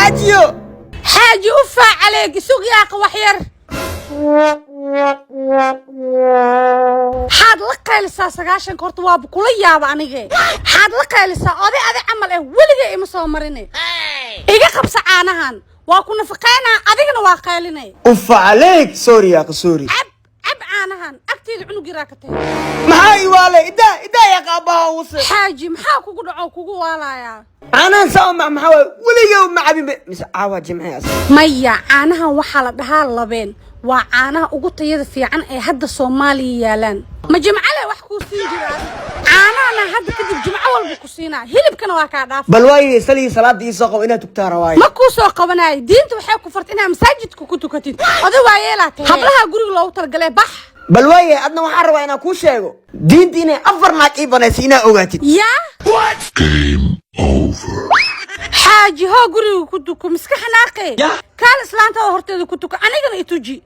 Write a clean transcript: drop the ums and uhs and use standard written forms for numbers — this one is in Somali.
حاجيو حاجي أفا عليك سوق يا قوحير حاد لقى لسا سقاشن كورت واب كليا بانيجي حاد لقى لسا أذي عمل ولقى إمسوا مريني إيجا خبص عانهان وأكون فقينا أذينا واقعليني أف عليك سوري يا سوري عب عانهان أكتير عنو جراكتي محاي والي إدا يا قابها وصل حاجي محاكو قد عوكو والايا أنا نساوي مع محاوي ولقى مع بي مس عاوة جمعي مايا عانها وحالة بها اللبين وعانها ugu tayada fiican ee hadda Soomaaliya yaalan ma jimcale wax ku siin jiraan caanaana hadda kadib jimco walba ku siinaa hilibkana waa ka dhaaf bal way salii salaadii soo qabo inaad tugtaara waay ma ku soo qabanay diinta waxay ku fartay inaad masaajidka ku tukatid oday waa yeelaatay hablaha guriga loogu talgalay bax bal way adna waxaan rabaa inaan ku sheego diinta inay afar naag ii banaysi inaa ogaatid What? Game over. حاجي هو قري كنتو مسكح ناقي كان إسلام تاو هرتدو كنتو أنا جن إتوجي